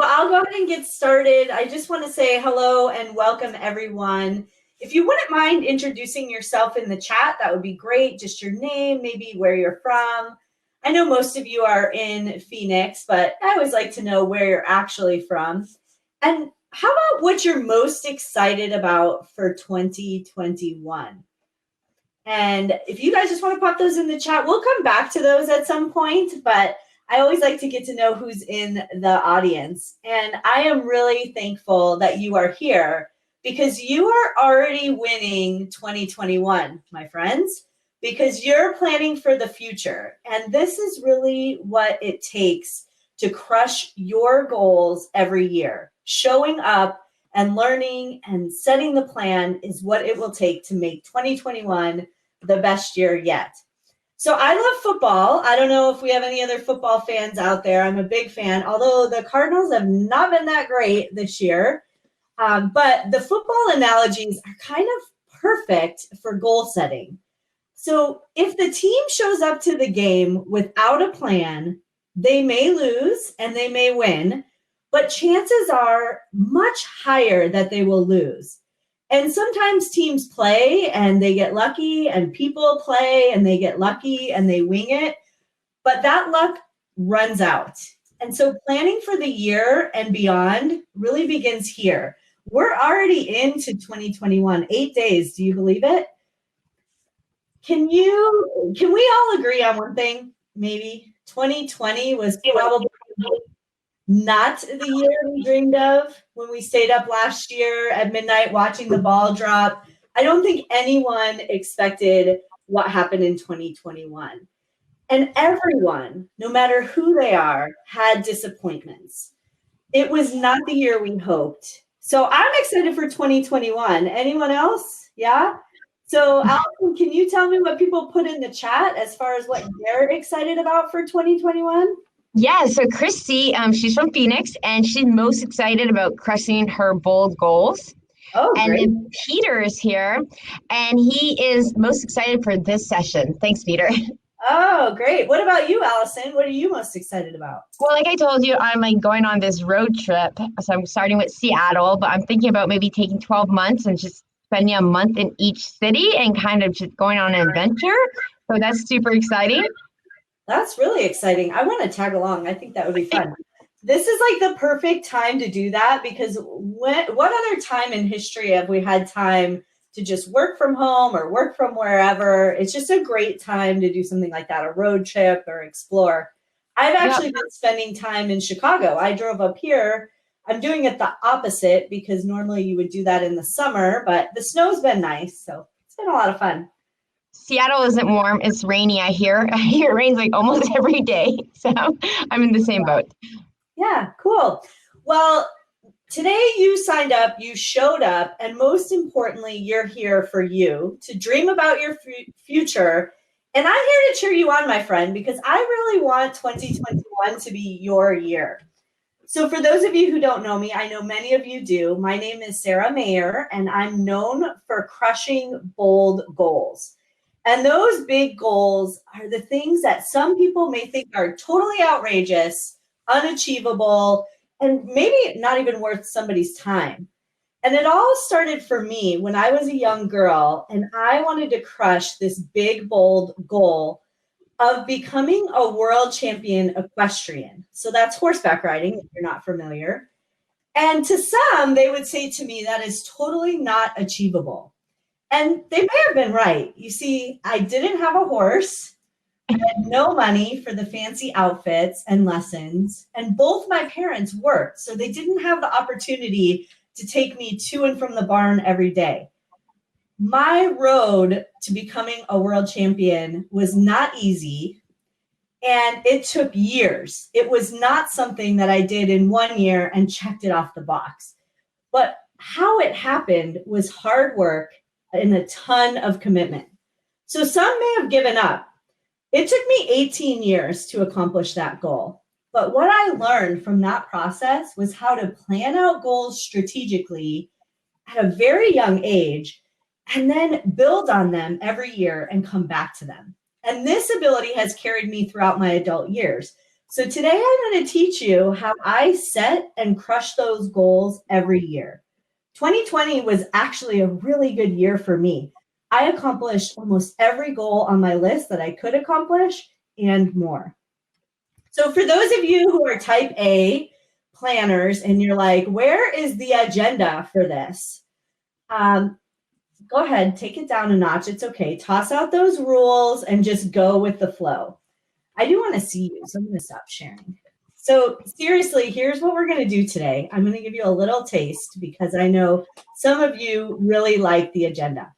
Well, I'll go ahead and get started. I just want to say hello and welcome everyone. If you wouldn't mind introducing yourself in the chat, that would be great. Just your name, maybe where you're from. I know most of you are in Phoenix, but I always like to know where you're actually from. And how about what you're most excited about for 2021? And if you guys just want to pop those in the chat, we'll come back to those at some point, but I always like to get to know who's in the audience. And I am really thankful that you are here because you are already winning 2021, my friends, because you're planning for the future. And this is really what it takes to crush your goals every year. Showing up and learning and setting the plan is what it will take to make 2021 the best year yet. So I love football. I don't know if we have any other football fans out there. I'm a big fan, although the Cardinals have not been that great this year. But the football analogies are kind of perfect for goal setting. So if the team shows up to the game without a plan, they may lose and they may win, but chances are much higher that they will lose. And sometimes teams play and they get lucky, and people play and they get lucky and they wing it, but that luck runs out. And so planning for the year and beyond really begins here. We're already into 2021, 8 days. Do you believe it? Can we all agree on one thing? Maybe 2020 was probably not the year we dreamed of when we stayed up last year at midnight watching the ball drop. I don't think anyone expected what happened in 2021. And everyone, no matter who they are, had disappointments. It was not the year we hoped. So I'm excited for 2021. Anyone else? Yeah? So Allison, can you tell me what people put in the chat as far as what they're excited about for 2021? Yeah, so Christy, she's from Phoenix, and she's most excited about crushing her bold goals. Oh, and great. Then Peter is here, and he is most excited for this session. Thanks, Peter. Oh, great. What about you, Allison? What are you most excited about? Well, like I told you, I'm going on this road trip. So I'm starting with Seattle, but I'm thinking about maybe taking 12 months and just spending a month in each city and kind of just going on an adventure. So that's super exciting. That's really exciting. I want to tag along. I think that would be fun. This is like the perfect time to do that because what other time in history have we had time to just work from home or work from wherever? It's just a great time to do something like that, a road trip or explore. I've actually been spending time in Chicago. I drove up here. I'm doing it the opposite because normally you would do that in the summer, but the snow's been nice. So it's been a lot of fun. Seattle isn't warm. It's rainy, I hear. I hear it rains like almost every day. So I'm in the same boat. Yeah, cool. Well, today you signed up, you showed up, and most importantly, you're here for you to dream about your future. And I'm here to cheer you on, my friend, because I really want 2021 to be your year. So for those of you who don't know me, I know many of you do. My name is Sara Mayer, and I'm known for crushing bold goals. And those big goals are the things that some people may think are totally outrageous, unachievable, and maybe not even worth somebody's time. And it all started for me when I was a young girl, and I wanted to crush this big, bold goal of becoming a world champion equestrian. So that's horseback riding, if you're not familiar. And to some, they would say to me, that is totally not achievable. And they may have been right. You see, I didn't have a horse. I had no money for the fancy outfits and lessons. And both my parents worked, so they didn't have the opportunity to take me to and from the barn every day. My road to becoming a world champion was not easy, and it took years. It was not something that I did in 1 year and checked it off the box. But how it happened was hard work and a ton of commitment. So some may have given up. It took me 18 years to accomplish that goal. But what I learned from that process was how to plan out goals strategically at a very young age and then build on them every year and come back to them. And this ability has carried me throughout my adult years. So today I'm going to teach you how I set and crush those goals every year. 2020 was actually a really good year for me. I accomplished almost every goal on my list that I could accomplish and more. So for those of you who are type A planners and you're like, where is the agenda for this? Go ahead, take it down a notch. It's okay. Toss out those rules and just go with the flow. I do want to see you, so I'm going to stop sharing. So seriously, here's what we're going to do today. I'm going to give you a little taste because I know some of you really like the agenda.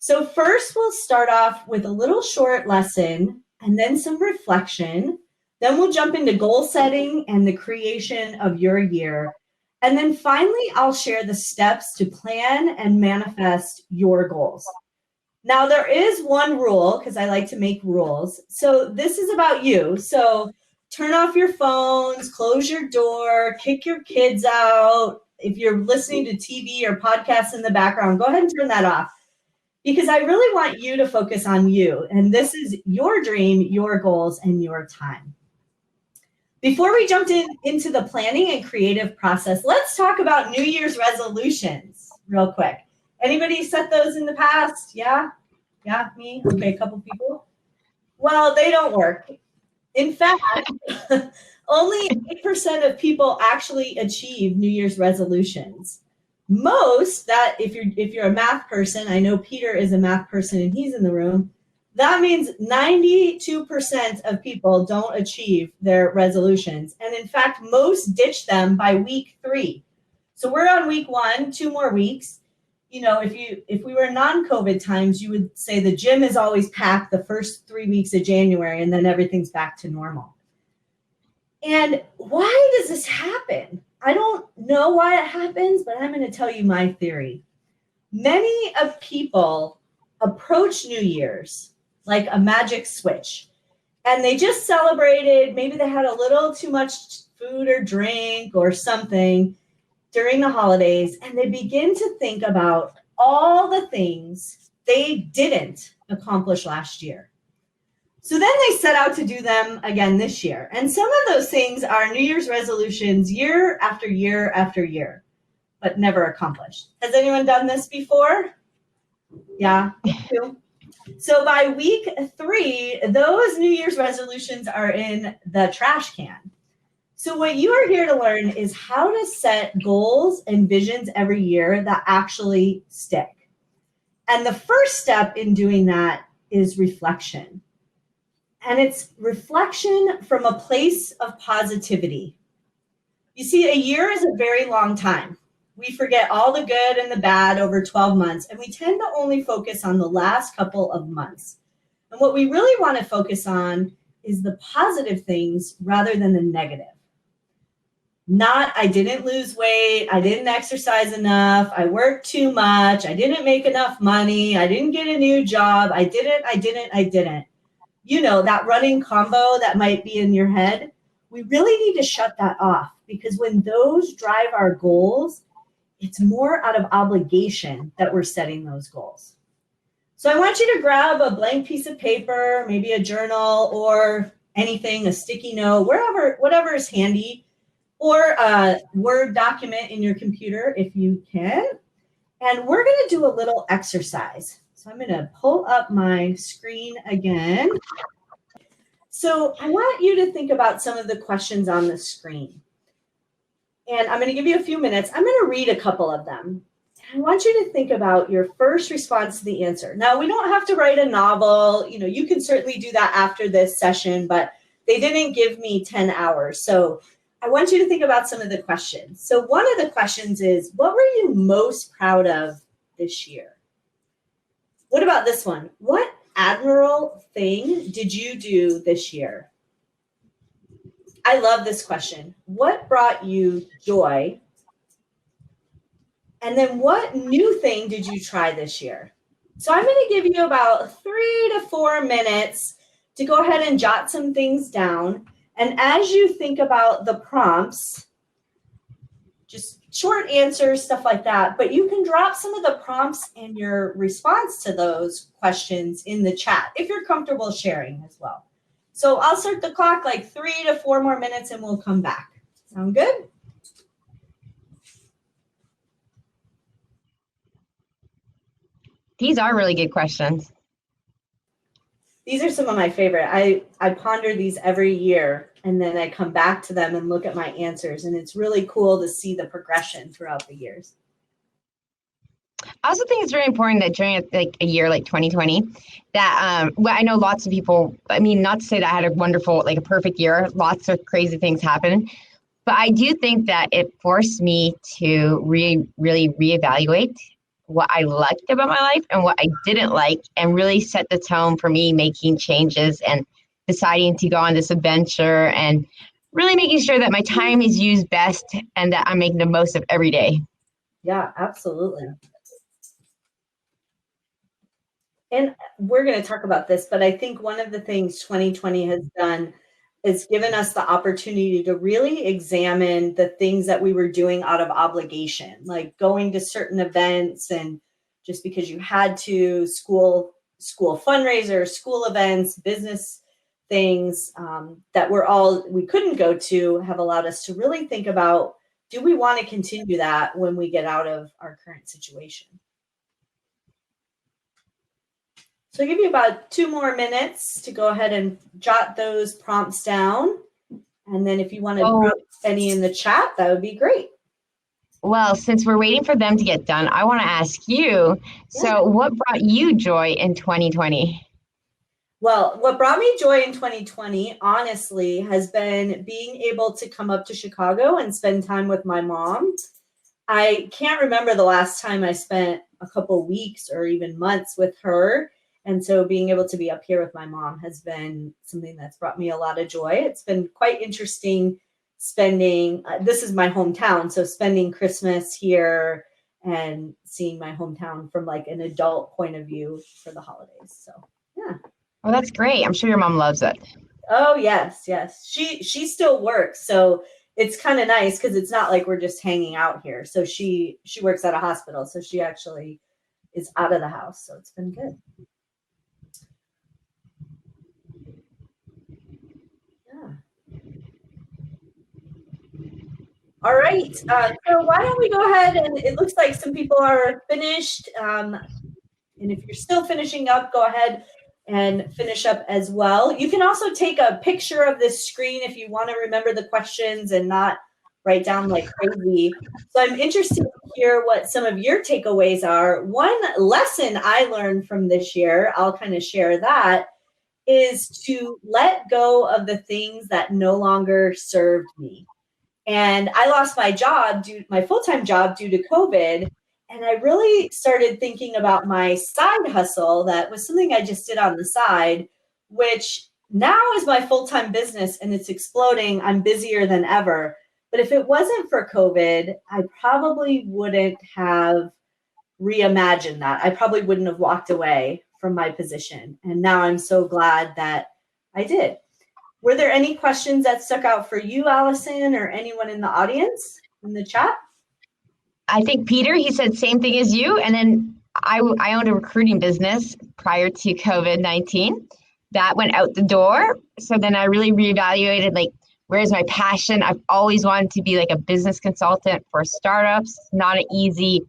So first, we'll start off with a little short lesson and then some reflection. Then we'll jump into goal setting and the creation of your year. And then finally, I'll share the steps to plan and manifest your goals. Now, there is one rule because I like to make rules. So this is about you. So turn off your phones, close your door, kick your kids out. If you're listening to TV or podcasts in the background, go ahead and turn that off because I really want you to focus on you. And this is your dream, your goals, and your time. Before we jumped into the planning and creative process, let's talk about New Year's resolutions real quick. Anybody set those in the past? Yeah? Yeah, me? Okay, a couple people. Well, they don't work. In fact, only 8% of people actually achieve New Year's resolutions. Most, that if you're a math person, I know Peter is a math person and he's in the room, that means 92% of people don't achieve their resolutions. And in fact, most ditch them by week 3. So we're on week 1, 2 more weeks. You know, if we were non-COVID times, you would say the gym is always packed the first 3 weeks of January and then everything's back to normal. And why does this happen? I don't know why it happens, but I'm going to tell you my theory. Many of people approach New Year's like a magic switch, and they just celebrated. Maybe they had a little too much food or drink or something during the holidays, and they begin to think about all the things they didn't accomplish last year. So then they set out to do them again this year. And some of those things are New Year's resolutions year after year after year, but never accomplished. Has anyone done this before? Yeah, two. So by week 3, those New Year's resolutions are in the trash can. So what you are here to learn is how to set goals and visions every year that actually stick. And the first step in doing that is reflection. And it's reflection from a place of positivity. You see, a year is a very long time. We forget all the good and the bad over 12 months, and we tend to only focus on the last couple of months. And what we really want to focus on is the positive things rather than the negative. Not, I didn't lose weight, I didn't exercise enough, I worked too much, I didn't make enough money, I didn't get a new job, I didn't. You know, that running combo that might be in your head, we really need to shut that off because when those drive our goals, it's more out of obligation that we're setting those goals. So I want you to grab a blank piece of paper, maybe a journal or anything, a sticky note, whatever is handy, or a Word document in your computer if you can. And we're going to do a little exercise. So I'm going to pull up my screen again. So I want you to think about some of the questions on the screen. And I'm going to give you a few minutes. I'm going to read a couple of them. I want you to think about your first response to the answer. Now, we don't have to write a novel. You know, you can certainly do that after this session, but they didn't give me 10 hours. So I want you to think about some of the questions. So one of the questions is, what were you most proud of this year? What about this one? What admirable thing did you do this year? I love this question. What brought you joy? And then what new thing did you try this year? So I'm going to give you about 3 to 4 minutes to go ahead and jot some things down. And as you think about the prompts, just short answers, stuff like that, but you can drop some of the prompts and your response to those questions in the chat if you're comfortable sharing as well. So I'll start the clock like 3 to 4 more minutes and we'll come back. Sound good? These are really good questions. These are some of my favorite. I ponder these every year and then I come back to them and look at my answers. And it's really cool to see the progression throughout the years. I also think it's very important that during like a year like 2020, that well, I know lots of people, I mean, not to say that I had a wonderful, like a perfect year, lots of crazy things happened, but I do think that it forced me to really reevaluate what I liked about my life and what I didn't like, and really set the tone for me making changes and deciding to go on this adventure and really making sure that my time is used best and that I'm making the most of every day. Yeah, absolutely. And we're going to talk about this, but I think one of the things 2020 has done is given us the opportunity to really examine the things that we were doing out of obligation, like going to certain events and just because you had to, school fundraisers, school events, business things that we couldn't go to, have allowed us to really think about, do we want to continue that when we get out of our current situation? So I'll give you about 2 more minutes to go ahead and jot those prompts down. And then if you want to drop any in the chat, that would be great. Well, since we're waiting for them to get done, I want to ask you, so what brought you joy in 2020? Well, what brought me joy in 2020, honestly, has been being able to come up to Chicago and spend time with my mom. I can't remember the last time I spent a couple weeks or even months with her. And so being able to be up here with my mom has been something that's brought me a lot of joy. It's been quite interesting spending, this is my hometown, so spending Christmas here and seeing my hometown from like an adult point of view for the holidays. So, yeah. Oh, that's great. I'm sure your mom loves it. Oh, yes, yes. She still works, so it's kind of nice because it's not like we're just hanging out here. So she works at a hospital, so she actually is out of the house. So it's been good. All right, so why don't we go ahead, and it looks like some people are finished. And if you're still finishing up, go ahead and finish up as well. You can also take a picture of this screen if you want to remember the questions and not write down like crazy. So I'm interested to hear what some of your takeaways are. One lesson I learned from this year, I'll kind of share that, is to let go of the things that no longer served me. And I lost my job, my full-time job due to COVID. And I really started thinking about my side hustle. That was something I just did on the side, which now is my full-time business and it's exploding. I'm busier than ever. But if it wasn't for COVID, I probably wouldn't have reimagined that. I probably wouldn't have walked away from my position. And now I'm so glad that I did. Were there any questions that stuck out for you, Allison, or anyone in the audience in the chat? I think Peter, he said same thing as you. And then I owned a recruiting business prior to COVID-19. That went out the door. So then I really reevaluated, like, where's my passion? I've always wanted to be like a business consultant for startups. Not an easy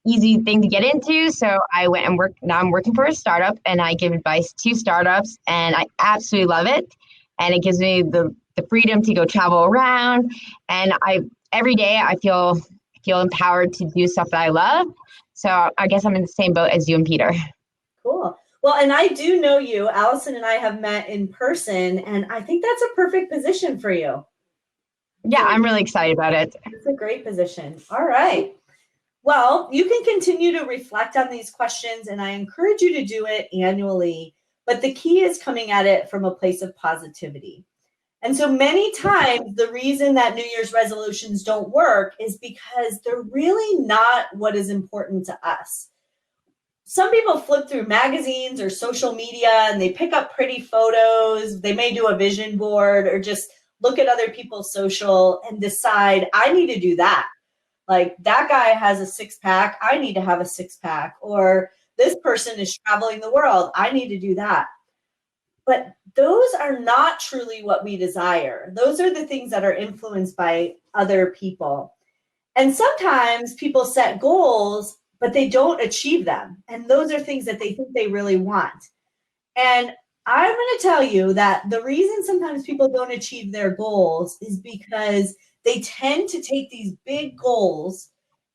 thing to get into. So I went and worked. Now I'm working for a startup and I give advice to startups and I absolutely love it. And it gives me the freedom to go travel around. And every day I feel empowered to do stuff that I love. So I guess I'm in the same boat as you and Peter. Cool. Well, and I do know you. Allison and I have met in person, and I think that's a perfect position for you. Yeah, I'm really excited about it. It's a great position. All right. Well, you can continue to reflect on these questions, and I encourage you to do it annually. But the key is coming at it from a place of positivity. And so many times the reason that New Year's resolutions don't work is because they're really not what is important to us. Some people flip through magazines or social media and they pick up pretty photos. They may do a vision board or just look at other people's social and decide, I need to do that. Like, that guy has a 6-pack, I need to have a 6-pack. Or this person is traveling the world, I need to do that. But those are not truly what we desire. Those are the things that are influenced by other people. And sometimes people set goals, but they don't achieve them. And those are things that they think they really want. And I'm going to tell you that the reason sometimes people don't achieve their goals is because they tend to take these big goals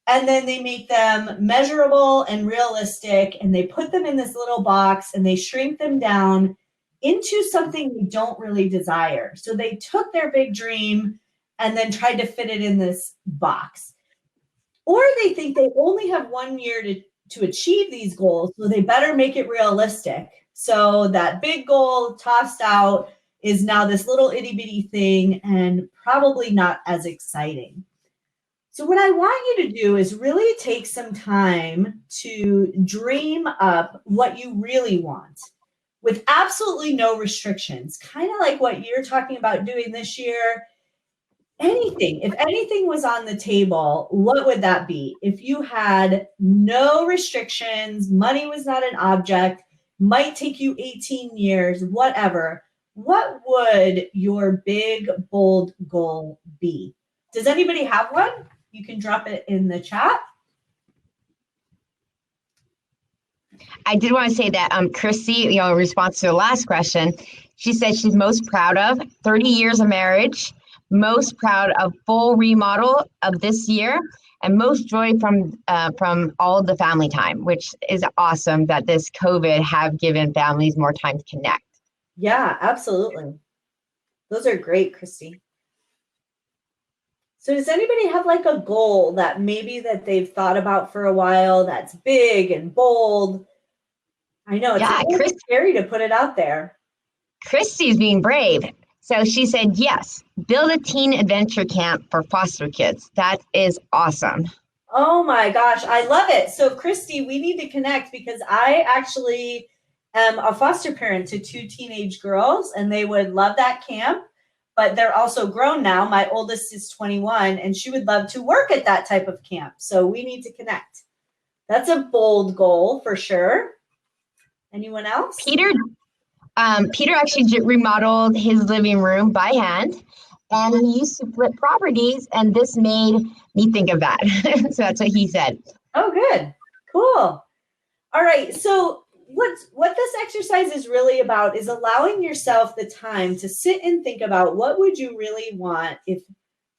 and then they make them measurable and realistic, and they put them in this little box and they shrink them down into something they don't really desire. So they took their big dream and then tried to fit it in this box. Or they think they only have 1 year to achieve these goals, so they better make it realistic. So that big goal tossed out is now this little itty bitty thing and probably not as exciting. So what I want you to do is really take some time to dream up what you really want with absolutely no restrictions, kind of like what you're talking about doing this year. Anything, if anything was on the table, what would that be? If you had no restrictions, money was not an object, might take you 18 years, whatever, what would your big, bold goal be? Does anybody have one? You can drop it in the chat. I did want to say that Christy, in response to the last question, she said she's most proud of 30 years of marriage, most proud of full remodel of this year, and most joy from all the family time, which is awesome that this COVID have given families more time to connect. Yeah, absolutely. Those are great, Christy. So does anybody have like a goal that maybe that they've thought about for a while that's big and bold? I know it's scary to put it out there. Christy's being brave. So she said, yes, build a teen adventure camp for foster kids. That is awesome. Oh my gosh, I love it. So Christy, we need to connect because I actually am a foster parent to 2 teenage girls and they would love that camp, but they're also grown now. My oldest is 21 and she would love to work at that type of camp. So we need to connect. That's a bold goal for sure. Anyone else? Peter actually remodeled his living room by hand, and he used to flip properties, and this made me think of that. So that's what he said. Oh, good. Cool. All right. So what this exercise is really about is allowing yourself the time to sit and think about what would you really want if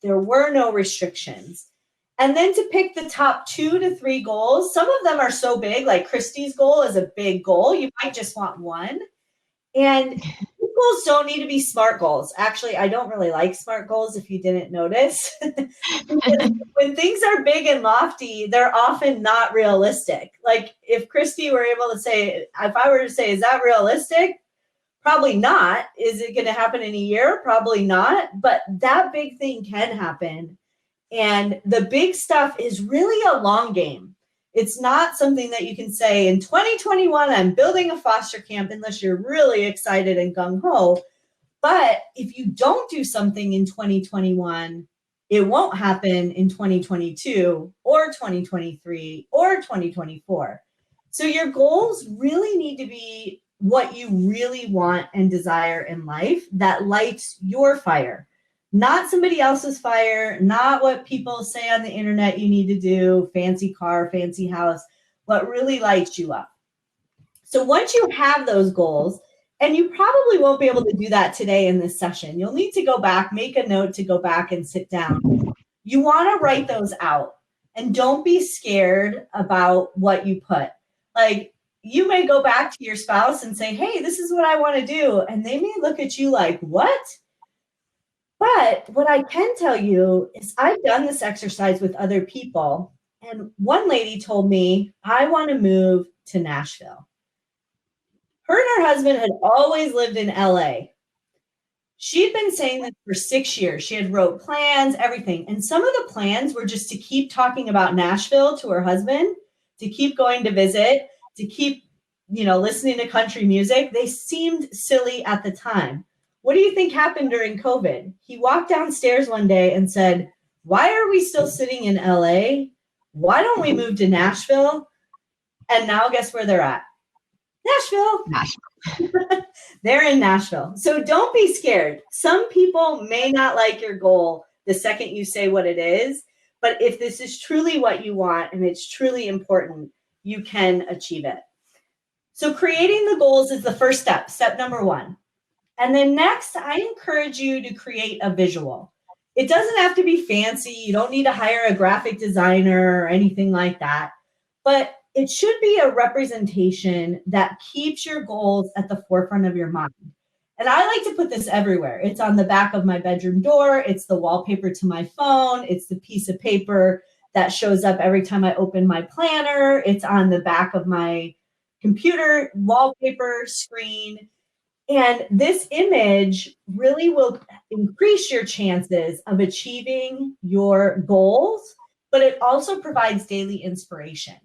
there were no restrictions. And then to pick the top 2 to 3 goals. Some of them are so big, like Christy's goal is a big goal. You might just want one. And goals don't need to be SMART goals. Actually, I don't really like SMART goals if you didn't notice. When things are big and lofty, they're often not realistic. Like if Christy were able to say, if I were to say, is that realistic? Probably not. Is it going to happen in a year? Probably not. But that big thing can happen. And the big stuff is really a long game. It's not something that you can say in 2021, I'm building a foster camp unless you're really excited and gung-ho. But if you don't do something in 2021, it won't happen in 2022 or 2023 or 2024. So your goals really need to be what you really want and desire in life that lights your fire. Not somebody else's fire, not what people say on the internet you need to do, fancy car, fancy house, what really lights you up. So once you have those goals, and you probably won't be able to do that today in this session, you'll need to go back, make a note to go back and sit down. You want to write those out and don't be scared about what you put. Like you may go back to your spouse and say, hey, this is what I want to do. And they may look at you like, what? But what I can tell you is I've done this exercise with other people. And one lady told me, I want to move to Nashville. Her and her husband had always lived in LA. She'd been saying this for 6 years. She had wrote plans, everything. And some of the plans were just to keep talking about Nashville to her husband, to keep going to visit, to keep, listening to country music. They seemed silly at the time. What do you think happened during COVID? He walked downstairs one day and said, why are we still sitting in LA? Why don't we move to Nashville? And now guess where they're at? Nashville. Nashville. They're in Nashville. So don't be scared. Some people may not like your goal the second you say what it is, but if this is truly what you want and it's truly important, you can achieve it. So creating the goals is the first step, step number one. And then next, I encourage you to create a visual. It doesn't have to be fancy. You don't need to hire a graphic designer or anything like that, but it should be a representation that keeps your goals at the forefront of your mind. And I like to put this everywhere. It's on the back of my bedroom door. It's the wallpaper to my phone. It's the piece of paper that shows up every time I open my planner. It's on the back of my computer wallpaper screen. And this image really will increase your chances of achieving your goals, but it also provides daily inspiration.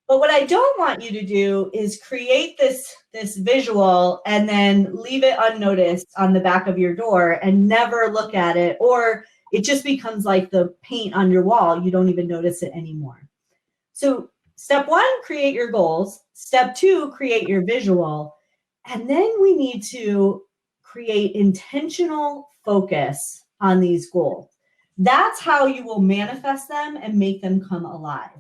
But what I don't want you to do is create this visual and then leave it unnoticed on the back of your door and never look at it, or it just becomes like the paint on your wall. You don't even notice it anymore. So step one, create your goals. Step two, create your visual. And then we need to create intentional focus on these goals. That's how you will manifest them and make them come alive.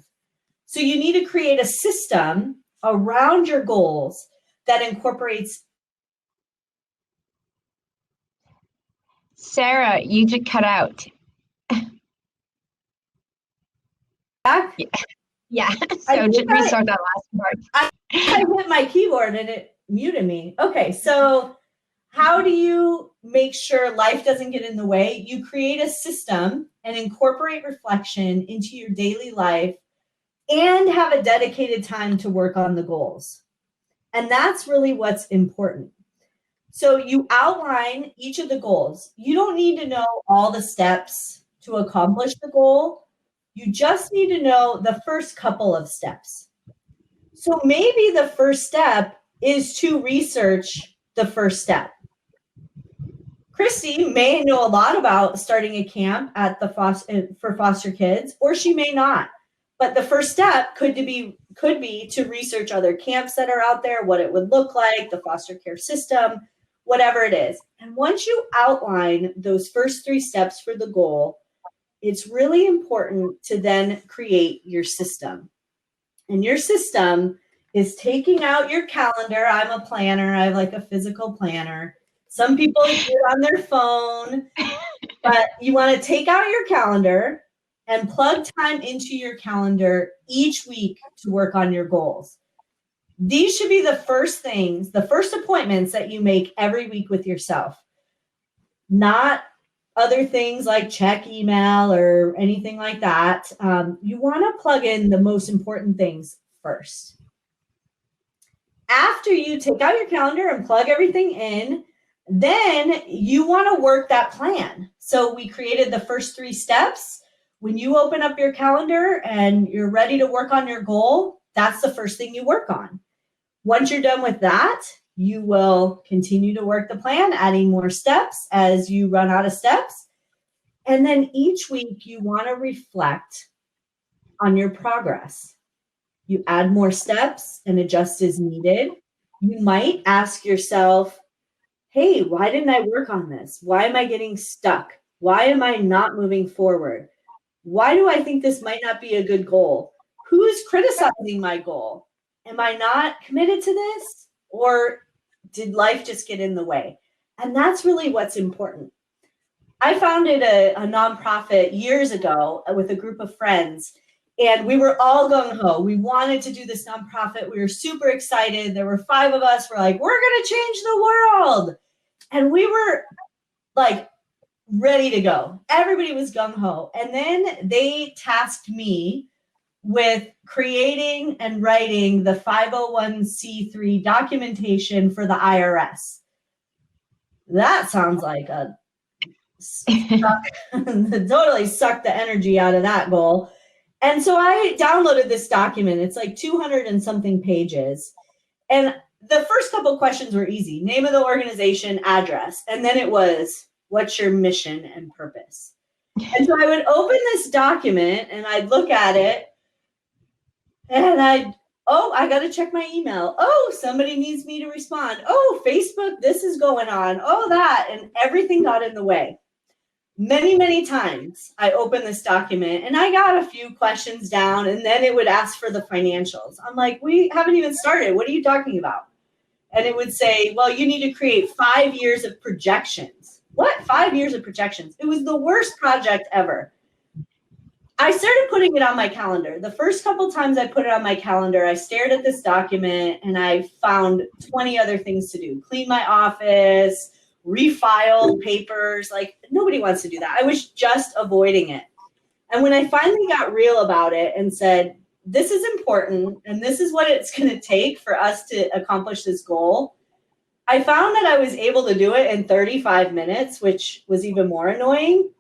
So you need to create a system around your goals that incorporates. Sarah, you just cut out. Back? Yeah. So just restart that last part. I hit my keyboard and it muted me. Okay, so how do you make sure life doesn't get in the way? You create a system and incorporate reflection into your daily life and have a dedicated time to work on the goals. And that's really what's important. So you outline each of the goals. You don't need to know all the steps to accomplish the goal. You just need to know the first couple of steps. So maybe the first step is to research the first step. Christy may know a lot about starting a camp at the for foster kids, or she may not. But the first step could be to research other camps that are out there, what it would look like, the foster care system, whatever it is. And once you outline those first three steps for the goal, it's really important to then create your system. And your system is taking out your calendar. I'm a planner. I have like a physical planner. Some people do it on their phone, but you want to take out your calendar and plug time into your calendar each week to work on your goals. These should be the first things, the first appointments that you make every week with yourself, not other things like check email or anything like that. You want to plug in the most important things first. After you take out your calendar and plug everything in, then you want to work that plan. So we created the first three steps. When you open up your calendar and you're ready to work on your goal, that's the first thing you work on. Once you're done with that, you will continue to work the plan, adding more steps as you run out of steps. And then each week you want to reflect on your progress. You add more steps and adjust as needed. You might ask yourself, hey, why didn't I work on this? Why am I getting stuck? Why am I not moving forward? Why do I think this might not be a good goal? Who's criticizing my goal? Am I not committed to this? Or did life just get in the way? And that's really what's important. I founded a nonprofit years ago with a group of friends, and we were all gung-ho. We wanted to do this nonprofit. We were super excited. There were 5 of us. We're like, we're going to change the world. And we were like ready to go. Everybody was gung-ho. And then they tasked me with creating and writing the 501c3 documentation for the IRS. That sounds like a totally sucked the energy out of that goal. And so I downloaded this document. It's like 200 and something pages. And the first couple of questions were easy. Name of the organization, address. And then it was, what's your mission and purpose? And so I would open this document and I'd look at it and I'd Oh, I got to check my email. Oh, somebody needs me to respond. Oh, Facebook, this is going on. Oh, that. And everything got in the way. Many, many times I opened this document and I got a few questions down, and then it would ask for the financials. I'm like, we haven't even started. What are you talking about? And it would say, well, you need to create 5 years of projections. What? 5 years of projections? It was the worst project ever. I started putting it on my calendar. The first couple times I put it on my calendar, I stared at this document and I found 20 other things to do. Clean my office, refile papers. Like, nobody wants to do that. I was just avoiding it. And when I finally got real about it and said, this is important and this is what it's going to take for us to accomplish this goal, I found that I was able to do it in 35 minutes, which was even more annoying.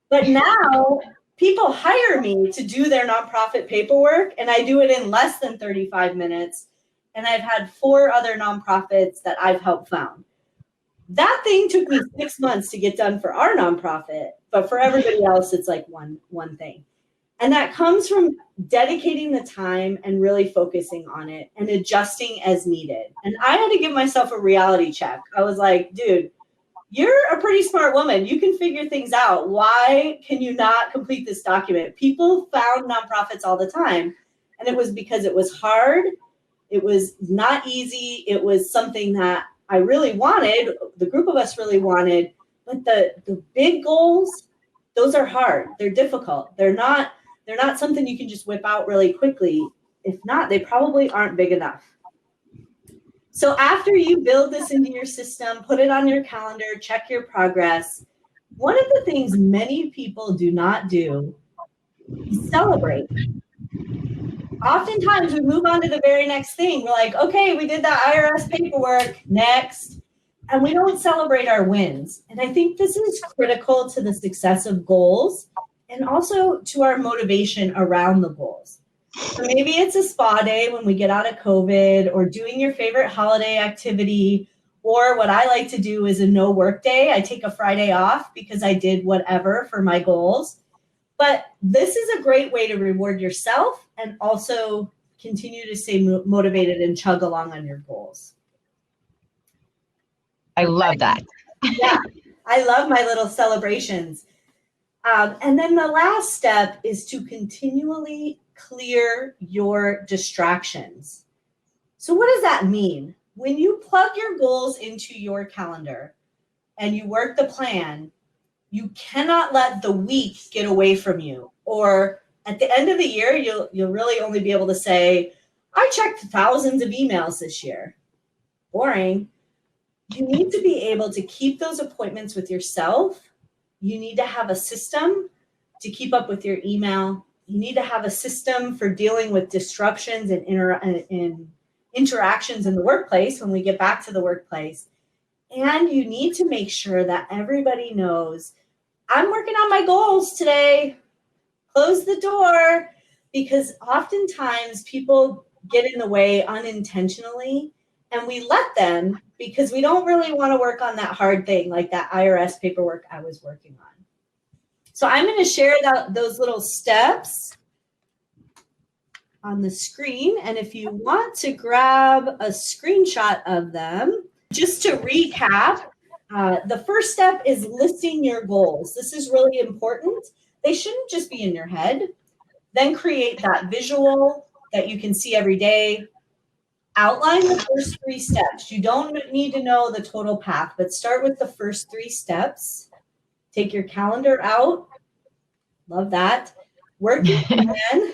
But now people hire me to do their nonprofit paperwork, and I do it in less than 35 minutes. And I've had 4 other nonprofits that I've helped found. That thing took me 6 months to get done for our nonprofit, but for everybody else, it's like one thing. And that comes from dedicating the time and really focusing on it and adjusting as needed. And I had to give myself a reality check. I was like, dude, you're a pretty smart woman. You can figure things out. Why can you not complete this document? People found nonprofits all the time. And it was because it was hard. It was not easy. It was something that I really wanted. The group of us really wanted. But the big goals, those are hard. They're difficult. They're not something you can just whip out really quickly. If not, they probably aren't big enough. So after you build this into your system, put it on your calendar, check your progress, one of the things many people do not do is celebrate. Oftentimes we move on to the very next thing. We're like, okay, we did that IRS paperwork, next. And we don't celebrate our wins. And I think this is critical to the success of goals and also to our motivation around the goals. So maybe it's a spa day when we get out of COVID, or doing your favorite holiday activity, or what I like to do is a no work day. I take a Friday off because I did whatever for my goals. But this is a great way to reward yourself and also continue to stay motivated and chug along on your goals. I love that. Yeah, I love my little celebrations. And then the last step is to continually clear your distractions. So what does that mean? When you plug your goals into your calendar and you work the plan, you cannot let the week get away from you. Or at the end of the year, you'll really only be able to say, I checked thousands of emails this year. Boring. You need to be able to keep those appointments with yourself. You need to have a system to keep up with your email. You need to have a system for dealing with disruptions and interactions in the workplace when we get back to the workplace. And you need to make sure that everybody knows, I'm working on my goals today. Close the door. Because oftentimes people get in the way unintentionally, and we let them because we don't really want to work on that hard thing, like that IRS paperwork I was working on. So I'm going to share those little steps on the screen. And if you want to grab a screenshot of them, just to recap, the first step is listing your goals. This is really important. They shouldn't just be in your head. Then create that visual that you can see every day. Outline the first 3 steps. You don't need to know the total path, but start with the first 3 steps. Take your calendar out. Love that. Work your plan.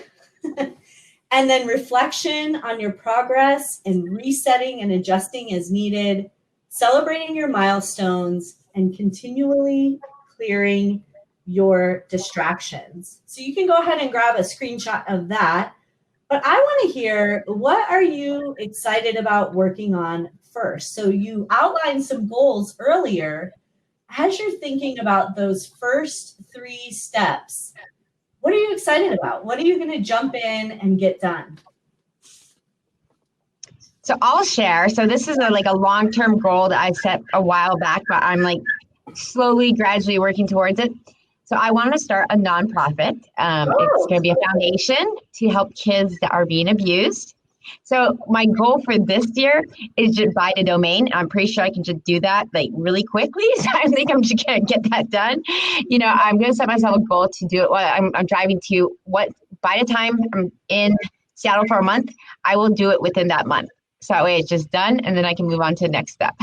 And then reflection on your progress and resetting and adjusting as needed. Celebrating your milestones and continually clearing your distractions. So you can go ahead and grab a screenshot of that. But I want to hear, what are you excited about working on first? So you outlined some goals earlier. As you're thinking about those first 3 steps, what are you excited about? What are you going to jump in and get done? So I'll share. So this is a long-term goal that I set a while back, but I'm slowly, gradually working towards it. So I want to start a nonprofit. It's going to be a foundation to help kids that are being abused. So my goal for this year is to buy the domain. I'm pretty sure I can just do that like really quickly. So I think I'm just gonna get that done. I'm gonna set myself a goal to do it. I'm driving to by the time I'm in Seattle for a month, I will do it within that month. So that way it's just done, and then I can move on to the next step.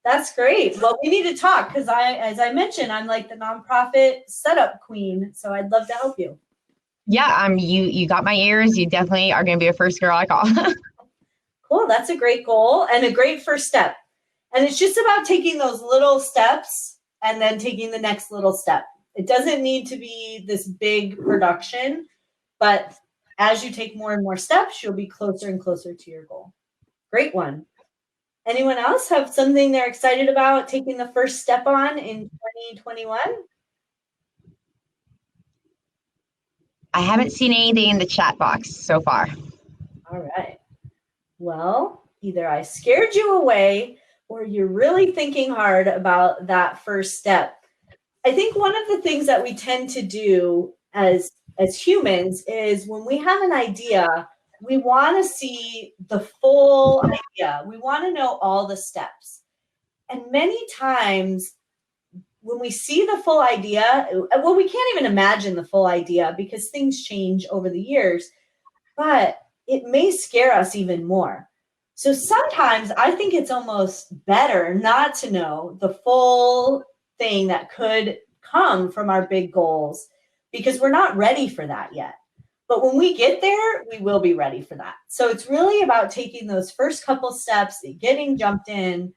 That's great. Well, we need to talk because as I mentioned, I'm like the nonprofit setup queen. So I'd love to help you. Yeah, you got my ears. You definitely are going to be a first girl I call. Cool. That's a great goal and a great first step. And it's just about taking those little steps and then taking the next little step. It doesn't need to be this big production, but as you take more and more steps, you'll be closer and closer to your goal. Great one. Anyone else have something they're excited about taking the first step on in 2021? I haven't seen anything in the chat box so far. All right. Well, either I scared you away or you're really thinking hard about that first step. I think one of the things that we tend to do as humans is when we have an idea, we want to see the full idea. We want to know all the steps. And many times when we see the full idea, well, we can't even imagine the full idea because things change over the years, but it may scare us even more. So sometimes I think it's almost better not to know the full thing that could come from our big goals because we're not ready for that yet. But when we get there, we will be ready for that. So it's really about taking those first couple steps, getting jumped in.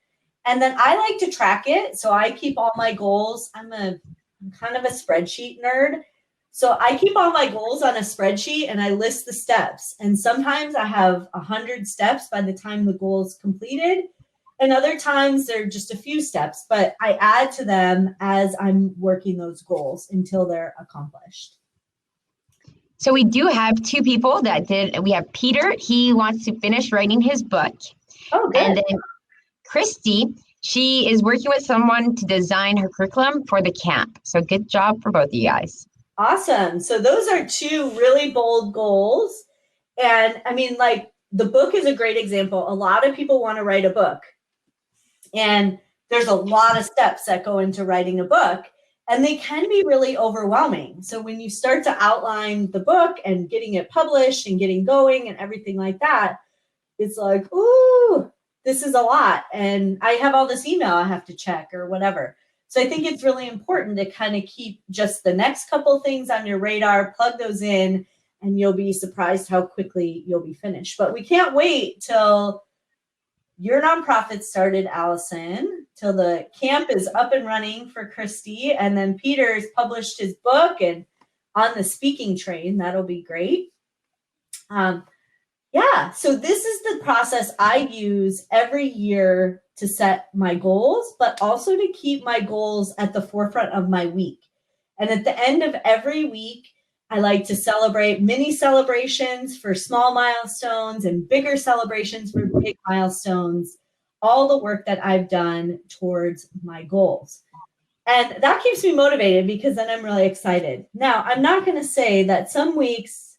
And then I like to track it. So I keep all my goals. I'm kind of a spreadsheet nerd. So I keep all my goals on a spreadsheet and I list the steps. And sometimes I have 100 steps by the time the goal is completed. And other times they're just a few steps, but I add to them as I'm working those goals until they're accomplished. So we do have two people that did. We have Peter. He wants to finish writing his book. Oh, good. And then Christy, she is working with someone to design her curriculum for the camp. So good job for both of you guys. Awesome. So those are two really bold goals. And I mean, like the book is a great example. A lot of people want to write a book. And there's a lot of steps that go into writing a book. And they can be really overwhelming. So when you start to outline the book and getting it published and getting going and everything like that, it's like, ooh, this is a lot. And I have all this email I have to check or whatever. So I think it's really important to kind of keep just the next couple things on your radar, plug those in, and you'll be surprised how quickly you'll be finished. But we can't wait till your nonprofit started, Allison, till the camp is up and running for Christy, and then Peter's published his book and on the speaking train. That'll be great. So this is the process I use every year to set my goals, but also to keep my goals at the forefront of my week. And at the end of every week, I like to celebrate mini celebrations for small milestones and bigger celebrations for big milestones, all the work that I've done towards my goals. And that keeps me motivated because then I'm really excited. Now, I'm not going to say that some weeks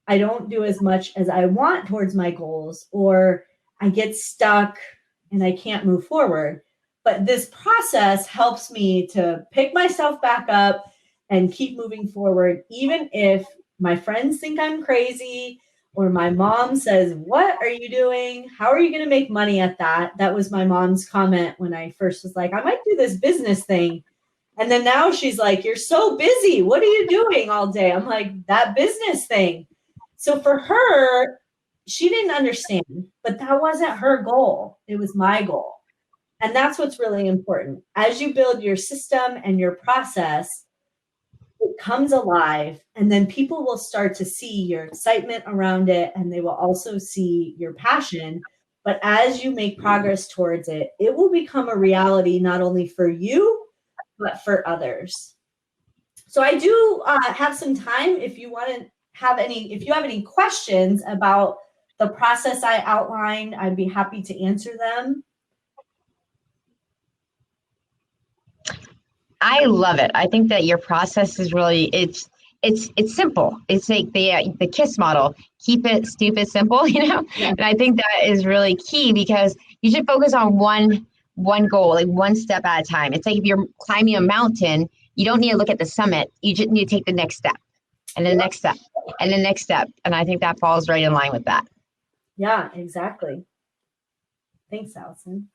I don't do as much as I want towards my goals, or I get stuck and I can't move forward. But this process helps me to pick myself back up and keep moving forward, even if my friends think I'm crazy or my mom says, "What are you doing? How are you going to make money at that?" That was my mom's comment when I first was like, I might do this business thing. And then now she's like, "You're so busy. What are you doing all day?" I'm like, "That business thing." So for her, she didn't understand, but that wasn't her goal. It was my goal. And that's what's really important. As you build your system and your process, it comes alive, and then people will start to see your excitement around it, and they will also see your passion. But as you make progress towards it, it will become a reality not only for you, but for others. So I do have some time if you want to if you have any questions about the process I outlined, I'd be happy to answer them. I love it. I think that your process is really, it's simple. It's like the KISS model. Keep it stupid simple, you know? Yeah. And I think that is really key because you should focus on one goal, like one step at a time. It's like if you're climbing a mountain, you don't need to look at the summit. You just need to take the next step and the next step and the next step. And I think that falls right in line with that. Yeah, exactly. Thanks, Allison.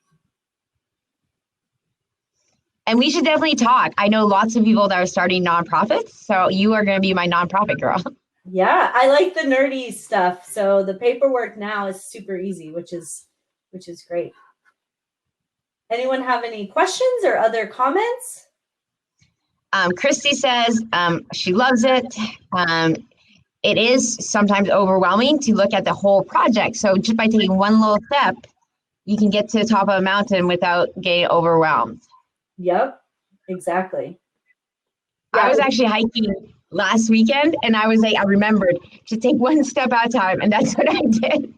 And we should definitely talk. I know lots of people that are starting nonprofits, so you are going to be my nonprofit girl. Yeah, I like the nerdy stuff. So the paperwork now is super easy, which is great. Anyone have any questions or other comments? Christy says she loves it. It is sometimes overwhelming to look at the whole project. So just by taking one little step, you can get to the top of a mountain without getting overwhelmed. Yep, exactly. I was actually hiking last weekend and I remembered to take one step at a time, and that's what I did.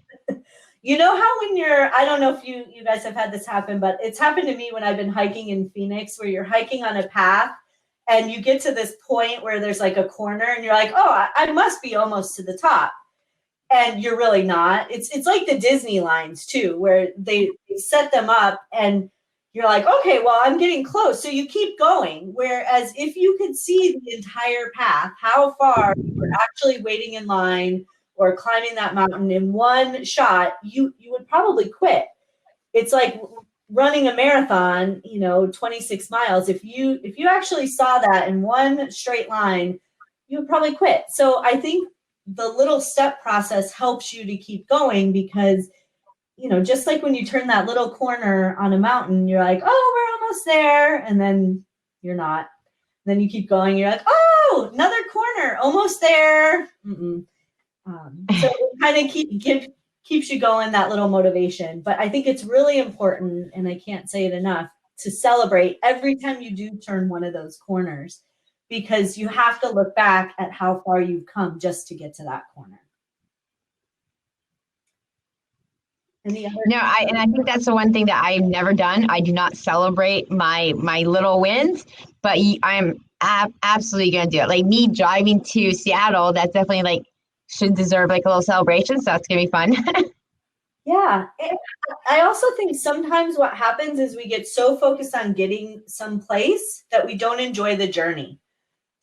You know how when I don't know if you guys have had this happen, but it's happened to me when I've been hiking in Phoenix, where you're hiking on a path and you get to this point where there's like a corner and you're like, oh, I must be almost to the top. And you're really not. It's like the Disney lines too, where they set them up and you're like, okay, well, I'm getting close. So you keep going. Whereas if you could see the entire path, how far you're actually waiting in line or climbing that mountain in one shot, you would probably quit. It's like running a marathon, 26 miles. If you actually saw that in one straight line, you would probably quit. So I think the little step process helps you to keep going because, just like when you turn that little corner on a mountain, you're like, oh, we're almost there. And then you're not. Then you keep going. You're like, oh, another corner, almost there. So it kind of keeps you going, that little motivation. But I think it's really important, and I can't say it enough, to celebrate every time you do turn one of those corners, because you have to look back at how far you've come just to get to that corner. No, I think that's the one thing that I've never done. I do not celebrate my little wins, but I'm absolutely going to do it. Like me driving to Seattle, that's definitely should deserve a little celebration. So that's going to be fun. Yeah. I also think sometimes what happens is we get so focused on getting someplace that we don't enjoy the journey.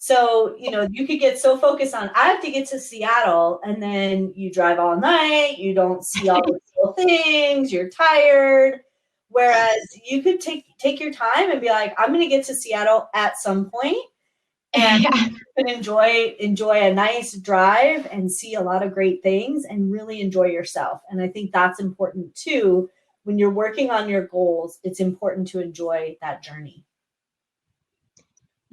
So, you could get so focused on, I have to get to Seattle, and then you drive all night, you don't see all the little things, you're tired. Whereas you could take your time and be like, I'm going to get to Seattle at some point, and you can enjoy a nice drive and see a lot of great things and really enjoy yourself. And I think that's important too. When you're working on your goals, it's important to enjoy that journey.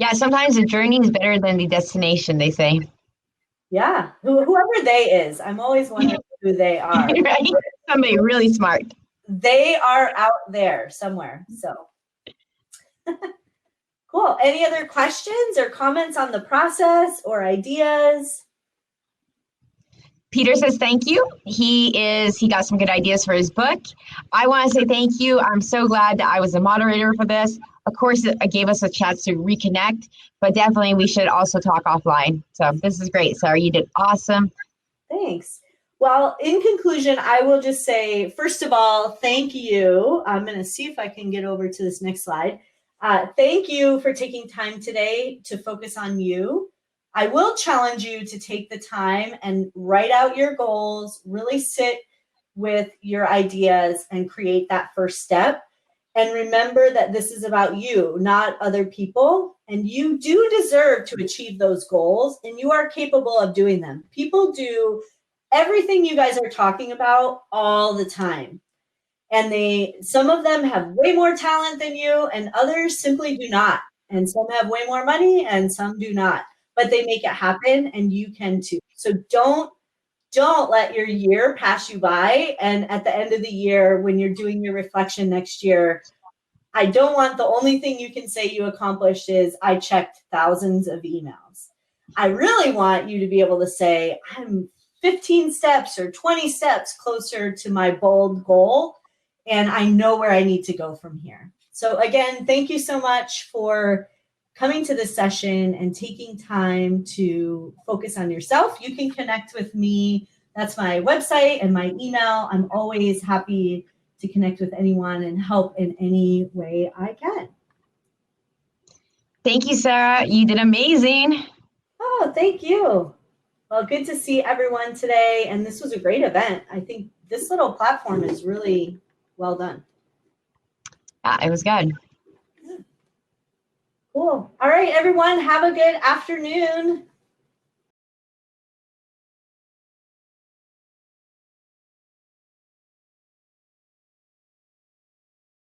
Yeah, sometimes the journey is better than the destination, they say. Yeah, whoever they is. I'm always wondering who they are. Right? Somebody really smart. They are out there somewhere. So cool. Any other questions or comments on the process or ideas? Peter says thank you. He got some good ideas for his book. I want to say thank you. I'm so glad that I was a moderator for this. Of course, it gave us a chance to reconnect, but definitely we should also talk offline. So this is great, Sarah. You did awesome. Thanks. Well, in conclusion, I will just say, first of all, thank you. I'm going to see if I can get over to this next slide. Thank you for taking time today to focus on you. I will challenge you to take the time and write out your goals, really sit with your ideas and create that first step. And remember that this is about you, not other people. And you do deserve to achieve those goals, and you are capable of doing them. People do everything you guys are talking about all the time. And some of them have way more talent than you, and others simply do not. And some have way more money and some do not. But they make it happen, and you can too. So don't let your year pass you by. And at the end of the year, when you're doing your reflection next year, I don't want the only thing you can say you accomplished is I checked thousands of emails. I really want you to be able to say, I'm 15 steps or 20 steps closer to my bold goal, and I know where I need to go from here. So again, thank you so much for coming to this session and taking time to focus on yourself. You can connect with me. That's my website and my email. I'm always happy to connect with anyone and help in any way I can. Thank you, Sarah. You did amazing. Oh, thank you. Well, good to see everyone today. And this was a great event. I think this little platform is really well done. Yeah, it was good. Cool. All right, everyone, have a good afternoon.